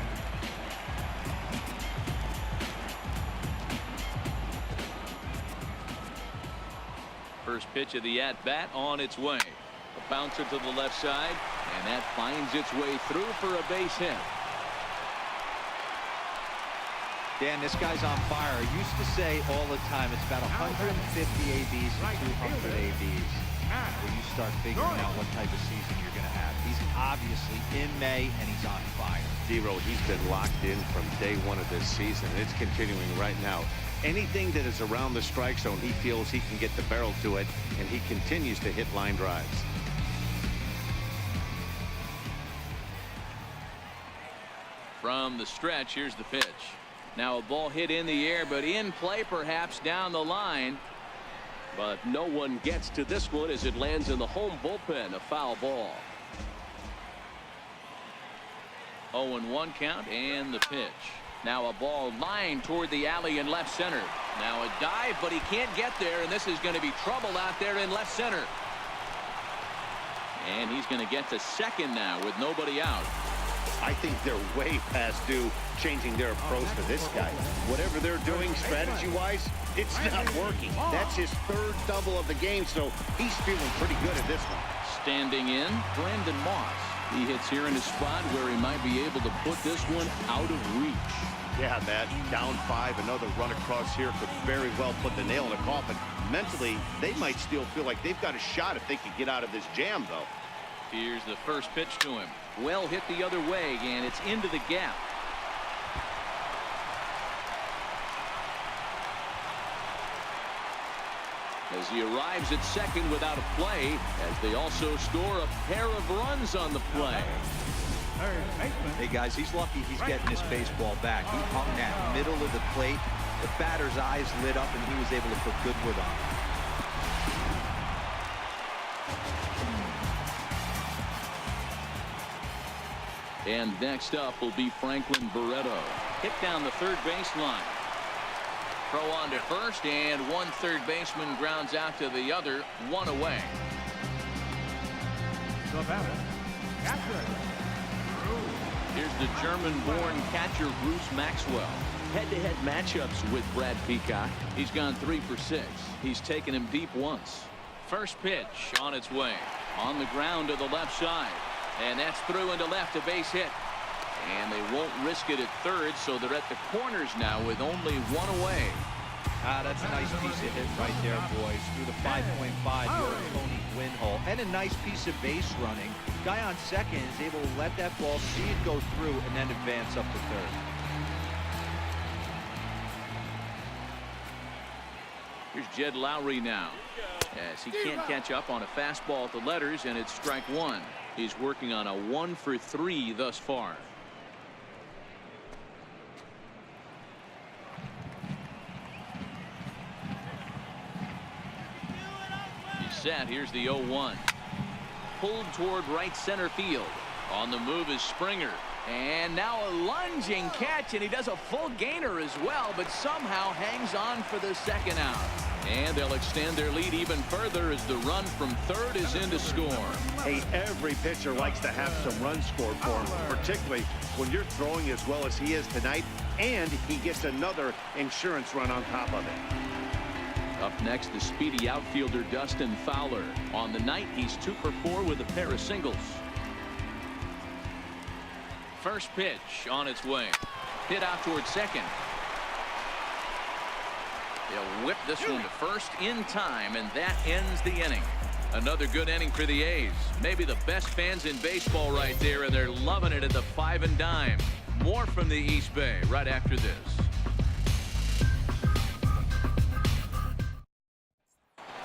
First pitch of the at-bat on its way. A bouncer to the left side, and that finds its way through for a base hit. Dan, this guy's on fire. I used to say all the time it's about 150 ABs to 200 ABs. When you start figuring out what type of season you're going to have. He's obviously in May, and he's on fire. Zero, he's been locked in from day 1 of this season. It's continuing right now. Anything that is around the strike zone, he feels he can get the barrel to it, and he continues to hit line drives. From the stretch, here's the pitch. Now a ball hit in the air, but in play perhaps down the line. But no one gets to this one as it lands in the home bullpen. A foul ball. 0-1 count and the pitch. Now a ball lined toward the alley in left center. Now a dive, but he can't get there, and this is going to be trouble out there in left center. And he's going to get to second now with nobody out. I think they're way past due changing their approach to this guy. Whatever they're doing strategy-wise, it's not working. That's his third double of the game, so he's feeling pretty good at this one. Standing in, Brandon Moss. He hits here in a spot where he might be able to put this one out of reach. Yeah, Matt, down 5, another run across here could very well put the nail in the coffin. Mentally, they might still feel like they've got a shot if they could get out of this jam, though. Here's the first pitch to him. Well hit the other way, and it's into the gap. As he arrives at second without a play, as they also score a pair of runs on the play. Hey guys, he's lucky he's getting this baseball back. He hung that middle of the plate. The batter's eyes lit up, and he was able to put good wood on it. And next up will be Franklin Barreto. Hit down the third baseline. Throw on to first, and one third baseman grounds out to the other, one away. The batter, catcher, Here's the German-born catcher Bruce Maxwell. Head-to-head matchups with Brad Peacock. He's gone 3 for 6. He's taken him deep once. First pitch on its way. On the ground to the left side. And that's through into left, a base hit. And they won't risk it at third, so they're at the corners now with only one away. That's a nice piece of hit right there, boys. Through the 5.5-yard Tony Gwynn hole. And a nice piece of base running. Guy on second is able to let that ball, see it go through, and then advance up to third. Here's Jed Lowry now, as he can't catch up on a fastball at the letters, and it's strike one. He's working on a 1 for 3 thus far. He's set. Here's the 0-1. Pulled toward right center field. On the move is Springer. And now a lunging catch, and he does a full gainer as well, but somehow hangs on for the second out. And they'll extend their lead even further as the run from third is in to score. Hey, every pitcher likes to have some runs scored for him, particularly when you're throwing as well as he is tonight, and he gets another insurance run on top of it. Up next, the speedy outfielder Dustin Fowler. On the night, he's 2 for 4 with a pair of singles. First pitch on its way. Hit out towards second. They'll whip this one to first in time, and that ends the inning. Another good inning for the A's. Maybe the best fans in baseball right there, and they're loving it at the 5 and dime. More from the East Bay right after this.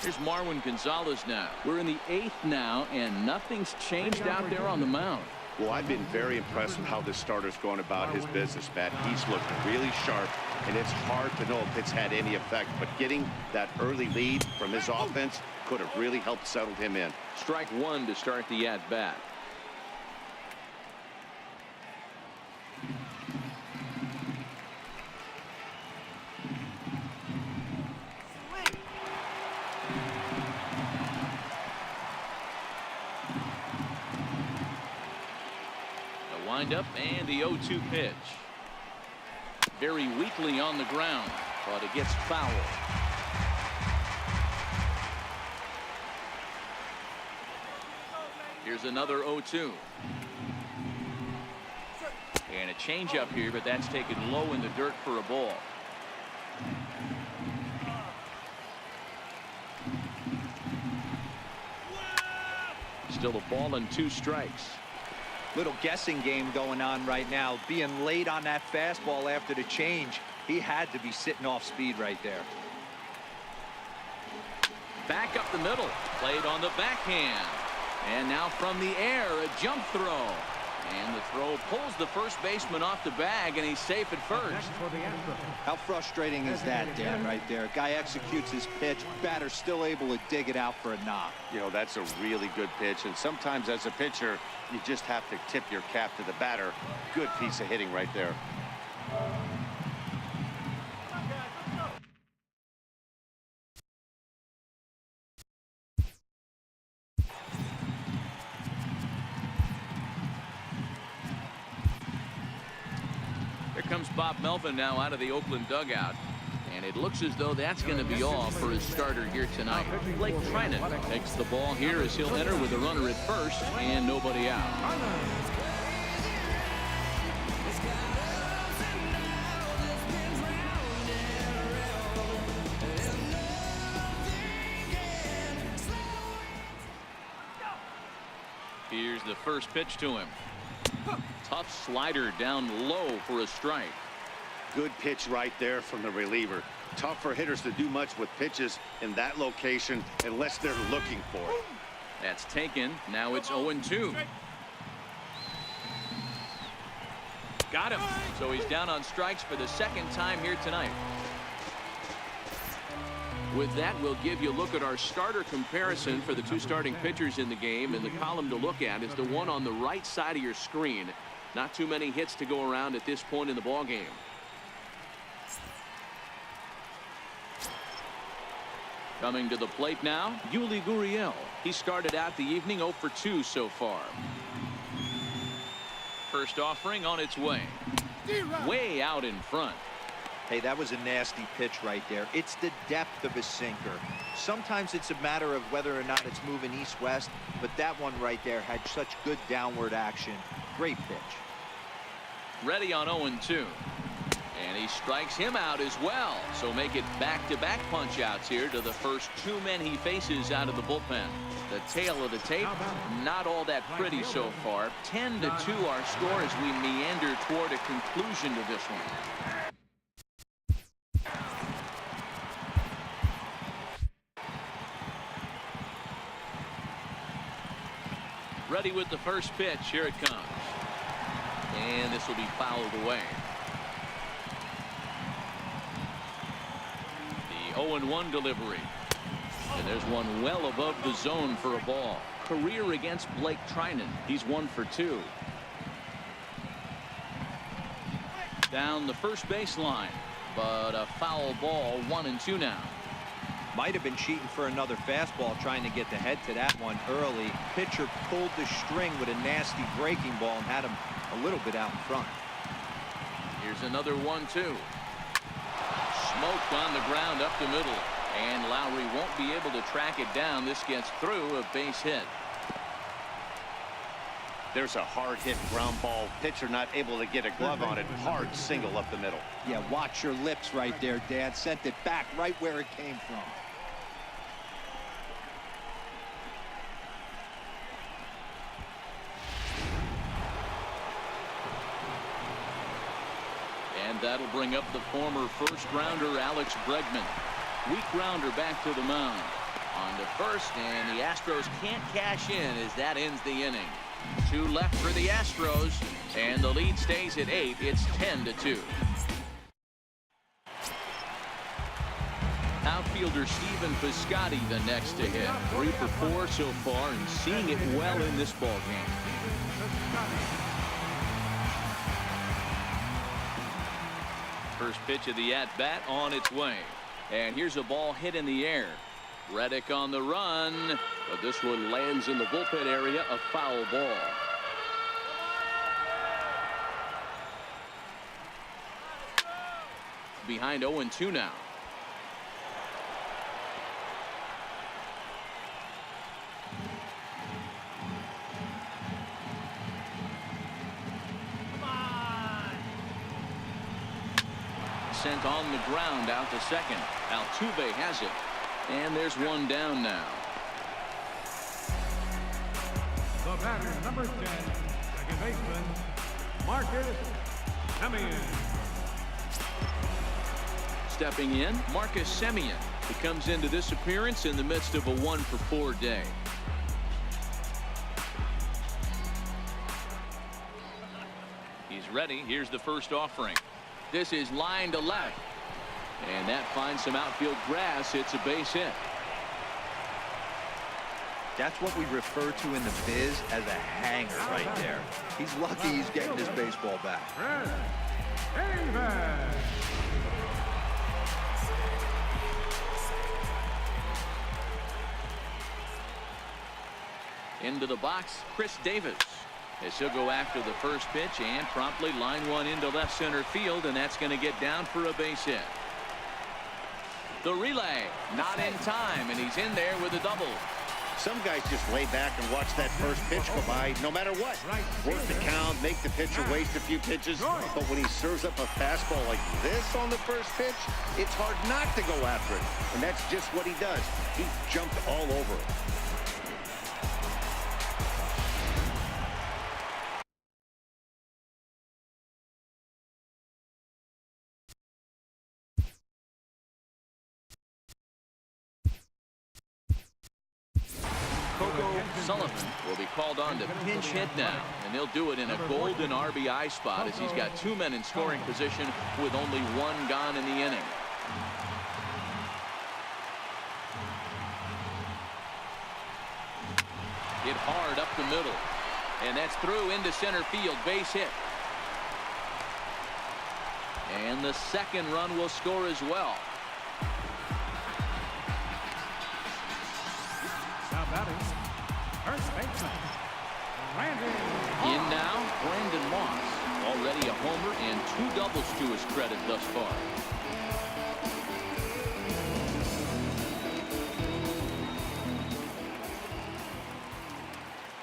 Here's Marwin Gonzalez now. We're in the 8th now, and nothing's changed out there on the mound. Well, I've been very impressed with how this starter's going about his business, Matt. He's looked really sharp, and it's hard to know if it's had any effect. But getting that early lead from his offense could have really helped settle him in. Strike one to start the at-bat. Wind-up and the 0-2 pitch. Very weakly on the ground, but it gets fouled. Here's another 0-2. And a changeup here, but that's taken low in the dirt for a ball. Still a ball and 2 strikes. Little guessing game going on right now. Being late on that fastball after the change. He had to be sitting off speed right there. Back up the middle. Played on the backhand. And now from the air, a jump throw. And the throw pulls the first baseman off the bag, and he's safe at first. Next for the Astros. How frustrating is that, Dan, right there? Guy executes his pitch, batter still able to dig it out for a knock. You know, that's a really good pitch, and sometimes as a pitcher, you just have to tip your cap to the batter. Good piece of hitting right there. Here comes Bob Melvin now out of the Oakland dugout. And it looks as though that's going to be all for his starter here tonight. Blake Trinan takes the ball here as he'll enter with a runner at first and nobody out. Here's the first pitch to him. Tough slider down low for a strike. Good pitch right there from the reliever. Tough for hitters to do much with pitches in that location unless they're looking for it. That's taken. Now it's 0-2. Got him. So he's down on strikes for the second time here tonight. With that, we'll give you a look at our starter comparison for the two starting pitchers in the game. And the column to look at is the one on the right side of your screen. Not too many hits to go around at this point in the ball game. Coming to the plate now, Yuli Gurriel. He started out the evening 0 for 2 so far. First offering on its way. Way out in front. Hey, that was a nasty pitch right there. It's the depth of his sinker. Sometimes it's a matter of whether or not it's moving east-west, but that one right there had such good downward action. Great pitch. Ready on 0-2. And he strikes him out as well. So make it back-to-back punch-outs here to the first two men he faces out of the bullpen. The tail of the tape, not all that pretty so far. 10-2 our score as we meander toward a conclusion to this one. Ready with the first pitch. Here it comes. And this will be fouled away. The 0-1 delivery. And there's one well above the zone for a ball. Career against Blake Trinan. He's 1 for 2. Down the first baseline. But a foul ball. 1-2 now. Might have been cheating for another fastball, trying to get the head to that one early. Pitcher pulled the string with a nasty breaking ball and had him a little bit out in front. Here's another 1-2. Smoked on the ground up the middle. And Lowry won't be able to track it down. This gets through, a base hit. There's a hard hit ground ball. Pitcher not able to get a glove on it. Hard single up the middle. Yeah, watch your lips right there, Dad. Sent it back right where it came from. And that'll bring up the former first-rounder Alex Bregman. Weak grounder back to the mound. On to first, and the Astros can't cash in as that ends the inning. 2 left for the Astros, and the lead stays at 8. It's 10-2. Outfielder Stephen Piscotty the next to hit. 3 for 4 so far, and seeing it well in this ball game. First pitch of the at-bat on its way. And here's a ball hit in the air. Reddick on the run, but this one lands in the bullpen area, a foul ball. Behind 0-2 now. Sent on the ground out to second. Altuve has it. And there's one down now. The batter, number 10, second baseman, Marcus Semien. Stepping in, Marcus Semien. He comes into this appearance in the midst of a 1 for 4 day. ready. Here's the first offering. This is line to left. And that finds some outfield grass. It's a base hit. That's what we refer to in the biz as a hanger right there. He's lucky he's getting his baseball back. Into the box, Chris Davis. As he'll go after the first pitch and promptly line one into left center field, and that's going to get down for a base hit. The relay, not in time, and he's in there with a double. Some guys just lay back and watch that first pitch go by no matter what. Work the count, make the pitcher waste a few pitches. But when he serves up a fastball like this on the first pitch, it's hard not to go after it. And that's just what he does. He jumped all over it. Sullivan will be called on to pinch hit now, and he'll do it in a golden RBI spot as he's got two men in scoring position with only one gone in the inning. Hit hard up the middle, and that's through into center field, base hit. And the second run will score as well. Now batting, first baseman, In now, Brandon Moss. Already a homer and two doubles to his credit thus far.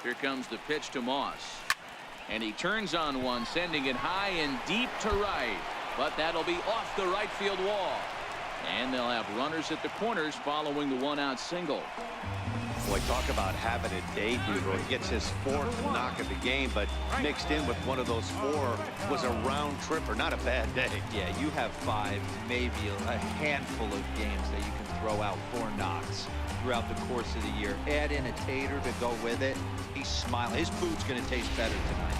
Here comes the pitch to Moss. And he turns on one, sending it high and deep to right. But that'll be off the right field wall. And they'll have runners at the corners following the one-out single. Boy, talk about having a day, Hero. He gets his fourth knock of the game, but mixed in with one of those four was a round tripper. Not a bad day. Yeah, you have five, maybe a handful of games that you can throw out 4 knocks throughout the course of the year. Add in a tater to go with it. He's smiling. His food's going to taste better tonight.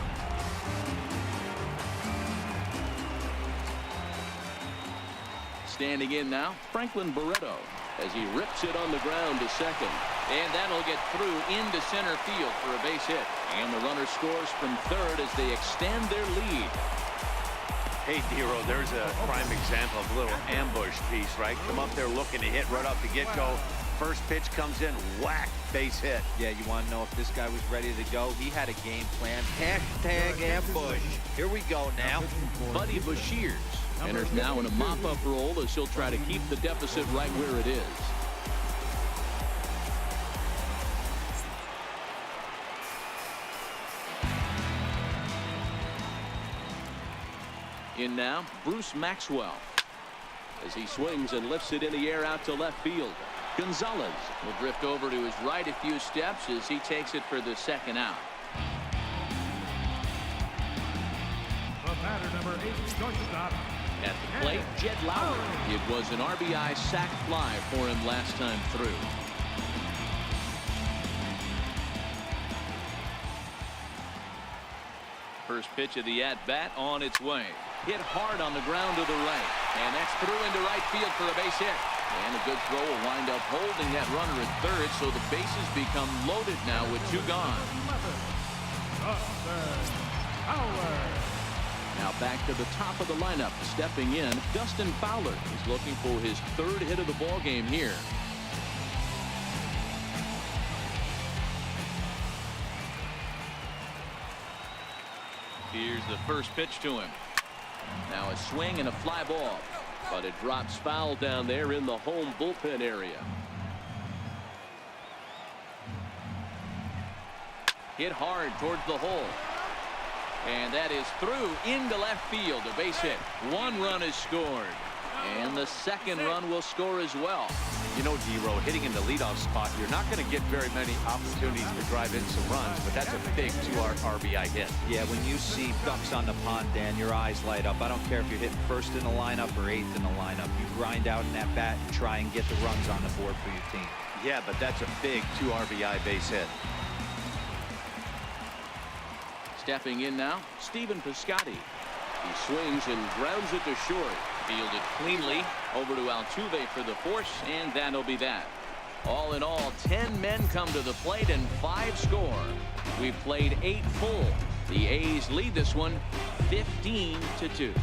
Standing in now, Franklin Barreto, as he rips it on the ground to second. And that'll get through into center field for a base hit. And the runner scores from third as they extend their lead. Hey, Dero, there's a prime example of a little ambush piece, right? Come up there looking to hit right off the get-go. First pitch comes in, whack, base hit. Yeah, you want to know if this guy was ready to go? He had a game plan. Hashtag ambush. Here we go now. Buddy Bashirs enters now in a mop-up role as he'll try to keep the deficit right where it is. In now, Bruce Maxwell, as he swings and lifts it in the air out to left field. Gonzalez will drift over to his right a few steps as he takes it for the second out. the batter number 8, shortstop. At the plate, Jed Lowry. It was an RBI sac fly for him last time through. First pitch of the at-bat on its way. Hit hard on the ground to the right. And that's through into right field for a base hit. And a good throw will wind up holding that runner at third, so the bases become loaded now with 2 gone. Now back to the top of the lineup. Stepping in, Dustin Fowler is looking for his 3rd hit of the ball game here. Here's the first pitch to him. Now a swing and a fly ball, but it drops foul down there in the home bullpen area. Hit hard towards the hole. And that is through into left field, a base hit. 1 run is scored. And the second run will score as well. You know, Dero, hitting in the leadoff spot, you're not going to get very many opportunities to drive in some runs, but that's a big 2 RBI hit. Yeah, when you see ducks on the pond, Dan, your eyes light up. I don't care if you're hitting first in the lineup or 8th in the lineup. You grind out in that bat and try and get the runs on the board for your team. Yeah, but that's a big 2 RBI base hit. Stepping in now, Stephen Piscotty. He swings and grounds it to short. Fielded cleanly. Over to Altuve for the force, and that'll be that. All in all, 10 men come to the plate and 5 score. We've played 8 full. The A's lead this one 15-2.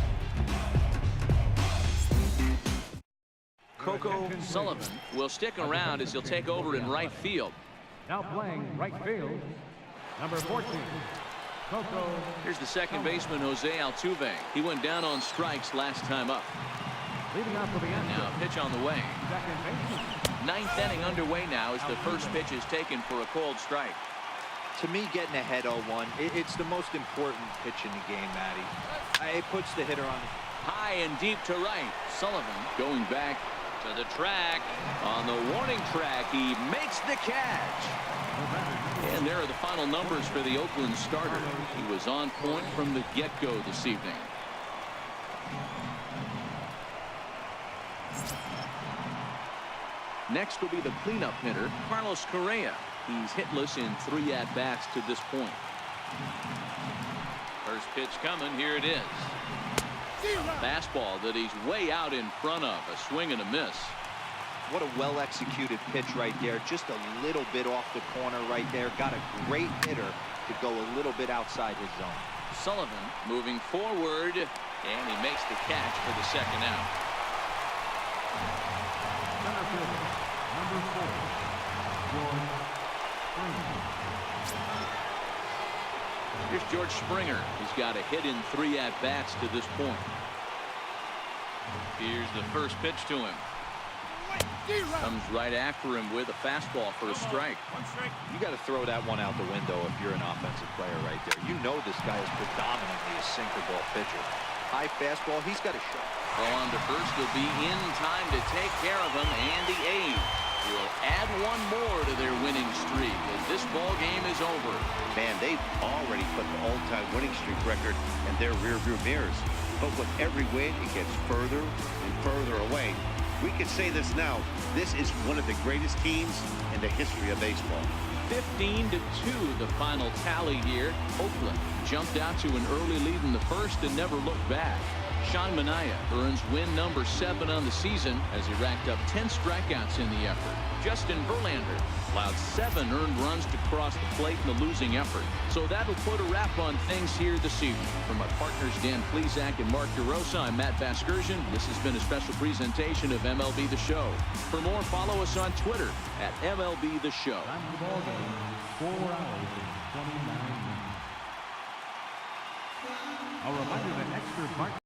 Coco Sullivan will stick around as he'll take over in right field. Now playing right field, number 14, Coco. Here's the second baseman, Jose Altuve. He went down on strikes last time up. Leading off for the Astros. Now pitch on the way. Second baseman. 9th inning underway now as the first pitch is taken for a cold strike. To me, getting ahead 0-1, it's the most important pitch in the game, Matty. It puts the hitter on. High and deep to right. Sullivan going back to the track. On the warning track, he makes the catch. And there are the final numbers for the Oakland starter. He was on point from the get-go this evening. Next will be the cleanup hitter, Carlos Correa. He's hitless in 3 at-bats to this point. First pitch coming. Here it is. A fastball that he's way out in front of. A swing and a miss. What a well-executed pitch right there. Just a little bit off the corner right there. Got a great hitter to go a little bit outside his zone. Sullivan moving forward, and he makes the catch for the second out. Center fielder, number 4, George Springer. Here's George Springer. He's got a hit in 3 at-bats to this point. Here's the first pitch to him. Comes right after him with a fastball for a strike. You got to throw that one out the window if you're an offensive player right there. You know this guy is predominantly a sinker ball pitcher. High fastball, he's got a shot. Well, on to first, he'll be in time to take care of him, and the A's will add 1 more to their winning streak as this ball game is over. Man, they've already put the all-time winning streak record in their rearview mirrors. But with every win, it gets further and further away. We can say this now. This is one of the greatest teams in the history of baseball. 15-2 the final tally here. Oakland jumped out to an early lead in the first and never looked back. Sean Manaea earns win number 7 on the season as he racked up 10 strikeouts in the effort. Justin Verlander allowed 7 earned runs to cross the plate in the losing effort. So that'll put a wrap on things here this evening. From our partners Dan Plesac and Mark DeRosa, I'm Matt Vasgersian. This has been a special presentation of MLB The Show. For more, follow us on Twitter at MLB The Show. Time of the ball game, 4 hours and 29 minutes. A reminder that extra part